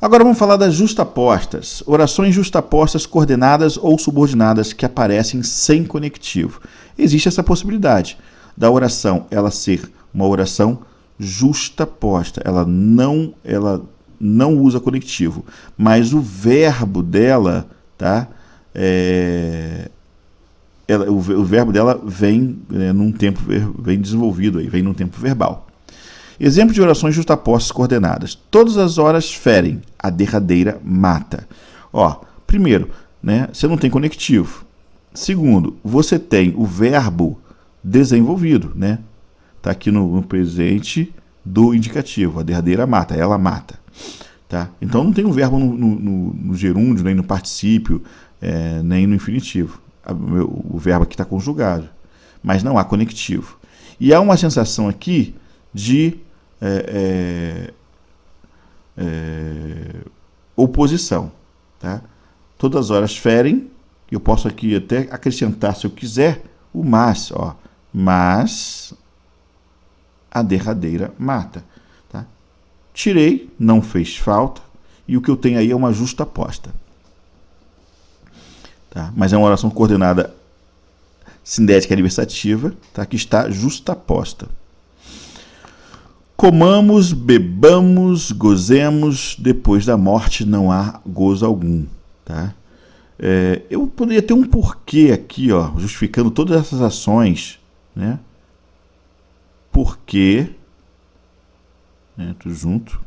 Agora vamos falar das justapostas. Orações justapostas coordenadas ou subordinadas que aparecem sem conectivo. Existe essa possibilidade da oração ela ser uma oração justaposta. Ela não usa conectivo, mas o verbo dela, tá? O verbo dela vem num tempo vem desenvolvido aí, vem num tempo verbal. Exemplo de orações justapostas coordenadas. Todas as horas ferem, a derradeira mata. Primeiro, né, você não tem conectivo. Segundo, você tem o verbo desenvolvido, né? Tá aqui no presente do indicativo, a derradeira mata, ela mata. Tá? Então não tem um verbo no gerúndio, nem no particípio, nem no infinitivo. O verbo aqui está conjugado, mas não há conectivo. E há uma sensação aqui de oposição. Tá? Todas as horas ferem, eu posso aqui até acrescentar, se eu quiser, o mas. Mas a derradeira mata. Tá? Tirei, não fez falta, e o que eu tenho aí é uma justaposta. Tá? Mas é uma oração coordenada sindética adversativa, tá? Que está justaposta. Comamos, bebamos, gozemos, depois da morte não há gozo algum. Tá? Eu poderia ter um porquê aqui, justificando todas essas ações, né? Porque, tudo junto,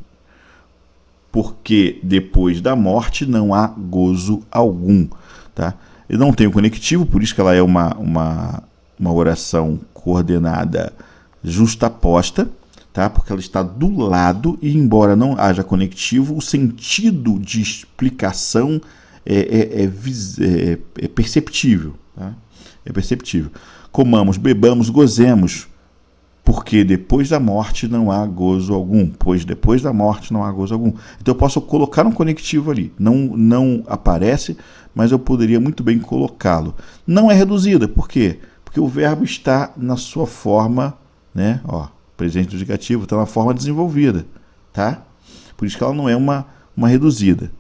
porque depois da morte não há gozo algum. Tá? Eu não tenho conectivo, por isso que ela é uma oração coordenada justaposta, tá? Porque ela está do lado e, embora não haja conectivo, o sentido de explicação é perceptível. Tá? É perceptível. Comamos, bebamos, gozemos, porque depois da morte não há gozo algum. Pois depois da morte não há gozo algum. Então eu posso colocar um conectivo ali. Não aparece, mas eu poderia muito bem colocá-lo. Não é reduzida. Por quê? Porque o verbo está na sua forma, né? Presente do indicativo está na forma desenvolvida. Tá? Por isso que ela não é uma reduzida.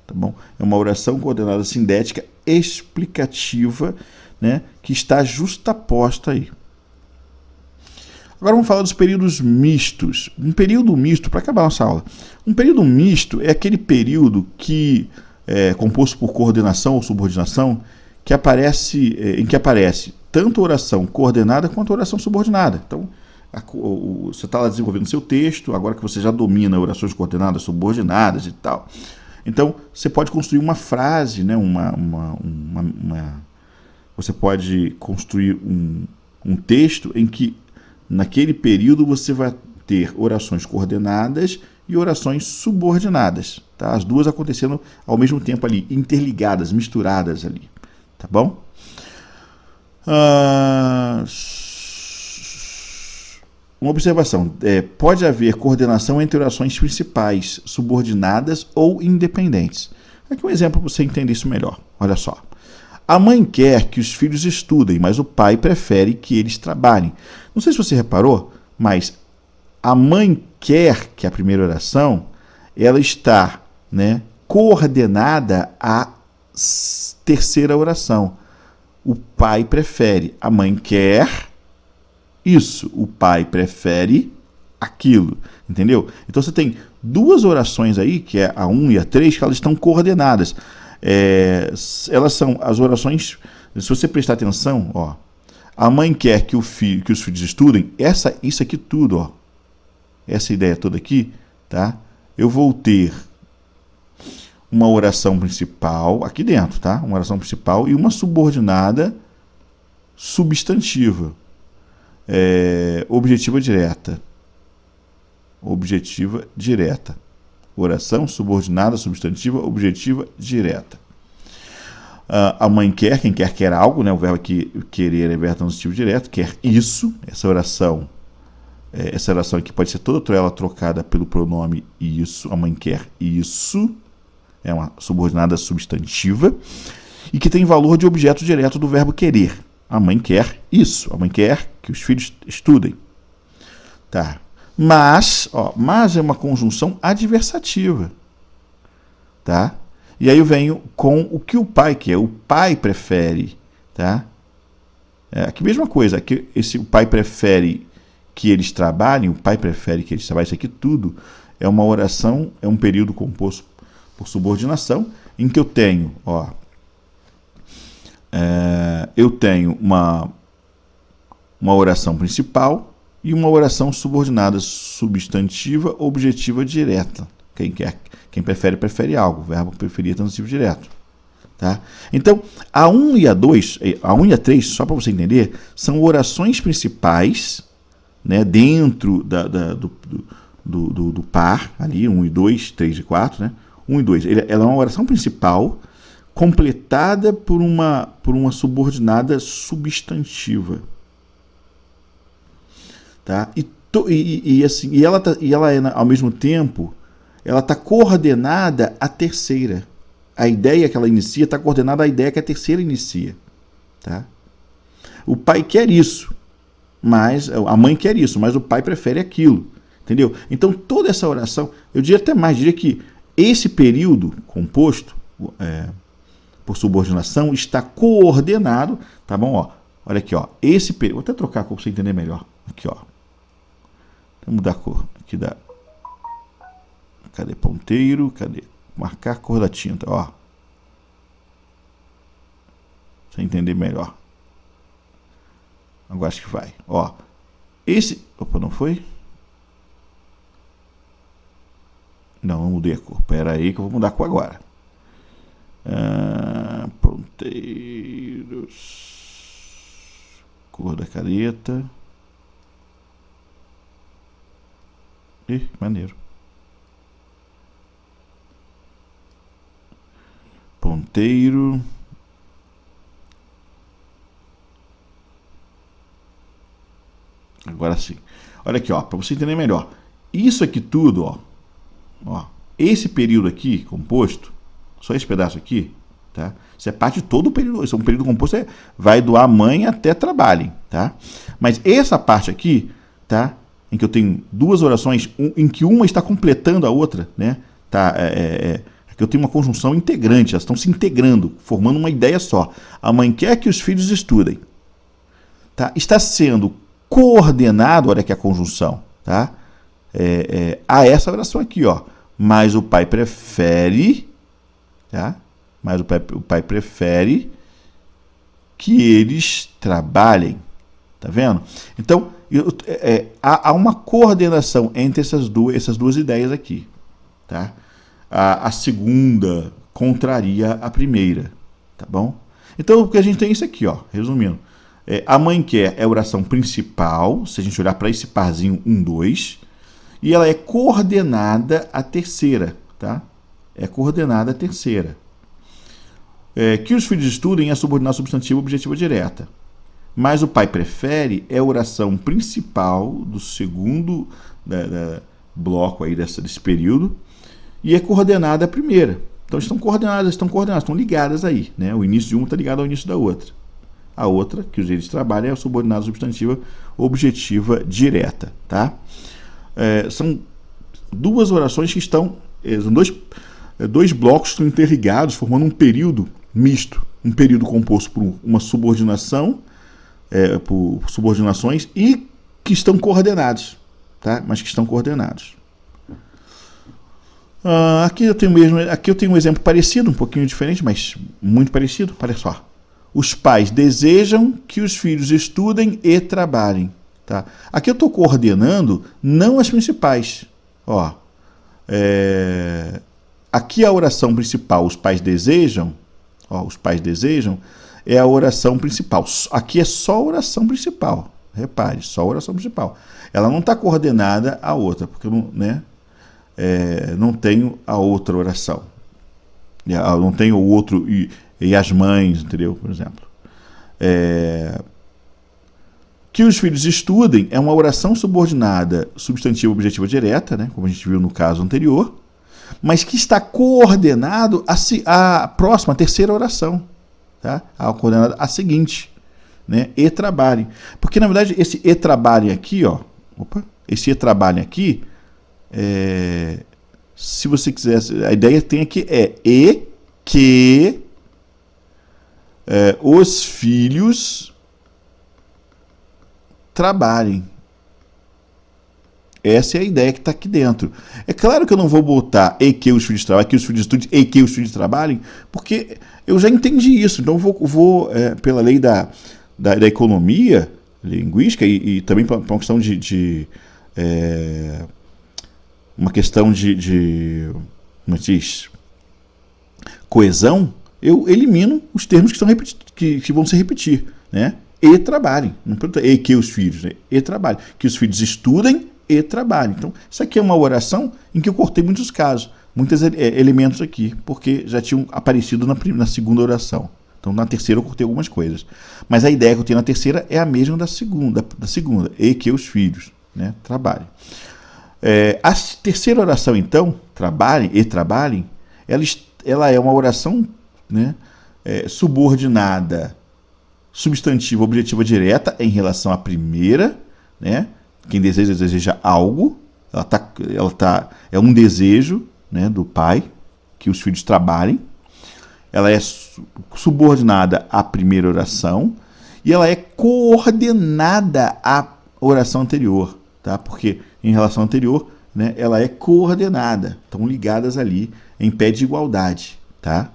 Tá bom? É uma oração coordenada sindética explicativa, né? Que está justaposta aí. Agora vamos falar dos períodos mistos. Um período misto, para acabar nossa aula, um período misto é aquele período que é composto por coordenação ou subordinação em que aparece tanto a oração coordenada quanto a oração subordinada. Então, você está lá desenvolvendo seu texto, agora que você já domina orações coordenadas, subordinadas e tal. Então, você pode construir uma frase, né? Você pode construir um texto em que naquele período você vai ter orações coordenadas e orações subordinadas. Tá? As duas acontecendo ao mesmo tempo ali, interligadas, misturadas ali. Tá bom? Uma observação. Pode haver coordenação entre orações principais, subordinadas ou independentes. Aqui um exemplo para você entender isso melhor. Olha só. A mãe quer que os filhos estudem, mas o pai prefere que eles trabalhem. Não sei se você reparou, mas a mãe quer, que é a primeira oração, ela está, né, coordenada à terceira oração. O pai prefere. A mãe quer isso. O pai prefere aquilo. Entendeu? Então você tem duas orações aí, que é a 1 e a 3, que elas estão coordenadas. Elas são as orações, se você prestar atenção, a mãe quer que os filhos estudem, isso aqui tudo, essa ideia toda aqui, tá? Eu vou ter uma oração principal aqui dentro, tá? Uma oração principal e uma subordinada substantiva, objetiva direta, oração subordinada substantiva objetiva direta. A mãe quer, quem quer algo, né? O verbo aqui, querer, é verbo transitivo direto, quer isso. Essa oração aqui pode ser toda ela trocada pelo pronome isso. A mãe quer isso, é uma subordinada substantiva, e que tem valor de objeto direto do verbo querer. A mãe quer isso, a mãe quer que os filhos estudem. Tá. Mas é uma conjunção adversativa. tá? E aí eu venho com o que o pai quer. O pai prefere, tá? Aqui mesma coisa, aqui, o pai prefere que eles trabalhem, o pai prefere que eles trabalhem, isso aqui tudo é uma oração, é um período composto por subordinação, em que eu tenho, eu tenho uma oração principal e uma oração subordinada substantiva, objetiva, direta. Quem prefere algo, o verbo preferir é transitivo direto. Tá? Então, a 1 e a 2, a 1 e a 3, só para você entender, são orações principais, né, dentro do par, ali, 1 e 2, 3 e 4, né? 1 e 2. Ela é uma oração principal completada por uma subordinada substantiva. Tá? E ela é, ao mesmo tempo, ela está coordenada à terceira. A ideia que ela inicia está coordenada à ideia que a terceira inicia. Tá? O pai quer isso, mas a mãe quer isso, mas o pai prefere aquilo. Entendeu? Então, toda essa oração, eu diria até mais, diria que esse período composto por subordinação está coordenado, tá bom? Olha aqui, esse período, vou até trocar a cor para você entender melhor. Aqui, vou mudar a cor aqui cadê ponteiro? Cadê? Marcar a cor da tinta, Pra você entender melhor. Agora acho que vai. Opa, não foi? Não mudei a cor. Espera aí que eu vou mudar a cor agora. Ponteiros. Cor da caneta. Ih, maneiro. Ponteiro. Agora sim. Olha aqui, para você entender melhor. Isso aqui tudo, esse período aqui composto, só esse pedaço aqui, tá? Isso é parte de todo o período. Isso é um período composto, vai do a mãe até trabalhem, tá? Mas essa parte aqui, tá? Em que eu tenho duas orações, em que uma está completando a outra, né? Tá? Aqui eu tenho uma conjunção integrante, elas estão se integrando, formando uma ideia só. A mãe quer que os filhos estudem, tá? Está sendo coordenado, olha aqui a conjunção, tá? A essa oração aqui, mas o pai prefere, tá? Mas o pai prefere que eles trabalhem, tá vendo? Então, há uma coordenação entre essas duas ideias aqui, tá? A segunda contraria a primeira, tá bom? Então, o que a gente tem é isso aqui, resumindo. A mãe quer é a oração principal, se a gente olhar para esse parzinho 1, 2, e ela é coordenada à terceira, tá? É coordenada à terceira. Que os filhos estudem é subordinada substantiva objetiva direta. Mas o pai prefere é a oração principal do segundo bloco aí desse período e é coordenada à primeira. Então estão coordenadas, estão ligadas aí, né? O início de uma está ligado ao início da outra. A outra, que eles trabalham, é a subordinada substantiva objetiva direta, tá? São duas orações que estão... São dois blocos que estão interligados, formando um período misto. Um período composto por uma subordinação, por subordinações, e que estão coordenados, tá? Mas que estão coordenados. Aqui eu tenho um exemplo parecido, um pouquinho diferente, mas muito parecido. Olha só. Os pais desejam que os filhos estudem e trabalhem. Tá? Aqui eu estou coordenando não as principais. Aqui a oração principal, os pais desejam, é a oração principal. Aqui é só a oração principal. Repare, só a oração principal. Ela não está coordenada à outra, porque eu não tenho a outra oração. Eu não tenho o outro e as mães, entendeu? Por exemplo. Que os filhos estudem é uma oração subordinada substantiva objetiva direta, né? Como a gente viu no caso anterior, mas que está coordenado à próxima, a terceira oração. Tá? Coordenada a seguinte, né? E trabalhem. Porque, na verdade, esse e trabalhem aqui, esse e trabalhem aqui se você quiser, a ideia tem aqui e que os filhos trabalhem. Essa é a ideia que está aqui dentro. É claro que eu não vou botar e que os filhos trabalhem, que os filhos estudem e que os filhos trabalhem, porque eu já entendi isso. Então eu vou pela lei da economia linguística e também por uma questão uma questão de como diz, coesão, eu elimino os termos que vão se repetir, né? E trabalhem. Não pergunta e que os filhos, né? E trabalhem. Que os filhos estudem e trabalhem. Então, isso aqui é uma oração em que eu cortei muitos casos, muitos elementos aqui, porque já tinham aparecido na segunda oração. Então, na terceira eu cortei algumas coisas. Mas a ideia que eu tenho na terceira é a mesma da segunda, e que os filhos, né, trabalhem. A terceira oração, então, trabalhem e trabalhem, ela é uma oração, né, subordinada, substantiva, objetiva direta em relação à primeira, né? Quem deseja algo, é um desejo, né, do pai, que os filhos trabalhem. Ela é subordinada à primeira oração e ela é coordenada à oração anterior, tá? Porque em relação anterior, né, ela é coordenada, estão ligadas ali em pé de igualdade, tá?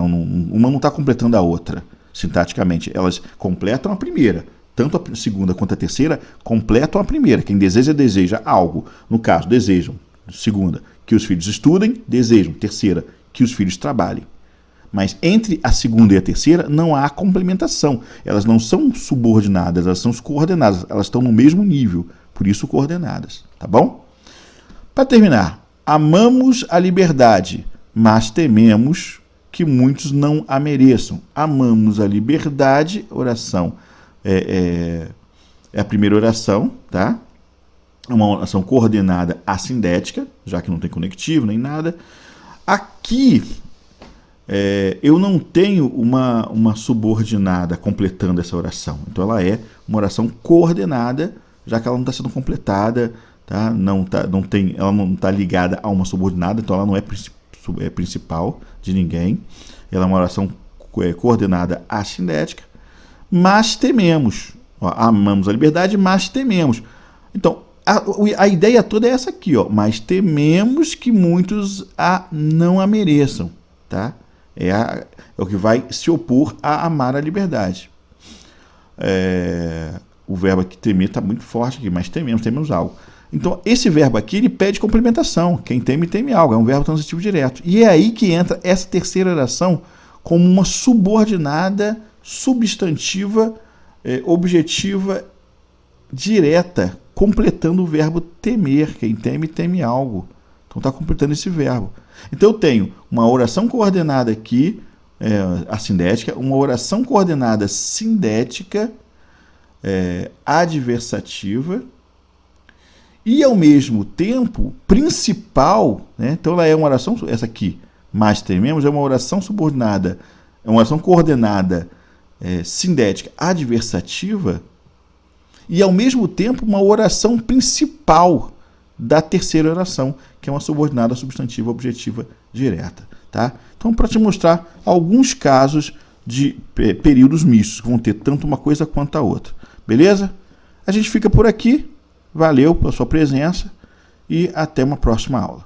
Uma não está completando a outra, sintaticamente. Elas completam a primeira. Tanto a segunda quanto a terceira completam a primeira. Quem deseja algo. No caso, desejam, segunda, que os filhos estudem, desejam, terceira, que os filhos trabalhem. Mas entre a segunda e a terceira não há complementação. Elas não são subordinadas, elas são coordenadas. Elas estão no mesmo nível, por isso coordenadas. Tá bom? Para terminar, amamos a liberdade, mas tememos que muitos não a mereçam. Amamos a liberdade, oração é a primeira oração, tá? É uma oração coordenada assindética, já que não tem conectivo nem nada. Aqui eu não tenho uma subordinada completando essa oração. Então ela é uma oração coordenada, já que ela não está sendo completada, tá? Ela não está ligada a uma subordinada, então ela não é principal de ninguém. Ela é uma oração coordenada assindética. Mas tememos. Amamos a liberdade, mas tememos. Então, a ideia toda é essa aqui, mas tememos que muitos não a mereçam, tá? É o que vai se opor a amar a liberdade. O verbo aqui temer está muito forte aqui, mas tememos algo. Então, esse verbo aqui, ele pede complementação. Quem teme, teme algo. É um verbo transitivo direto. E é aí que entra essa terceira oração como uma subordinada, substantiva, objetiva, direta, completando o verbo temer. Quem teme, teme algo. Então, está completando esse verbo. Então, eu tenho uma oração coordenada aqui, assindética, uma oração coordenada sindética, adversativa, e, ao mesmo tempo, principal, né? Então, ela é uma oração, essa aqui, mas tememos, é uma oração subordinada, é uma oração coordenada, sindética, adversativa, e, ao mesmo tempo, uma oração principal da terceira oração, que é uma subordinada substantiva objetiva direta. Tá? Então, para te mostrar alguns casos de períodos mistos, que vão ter tanto uma coisa quanto a outra. Beleza? A gente fica por aqui. Valeu pela sua presença e até uma próxima aula.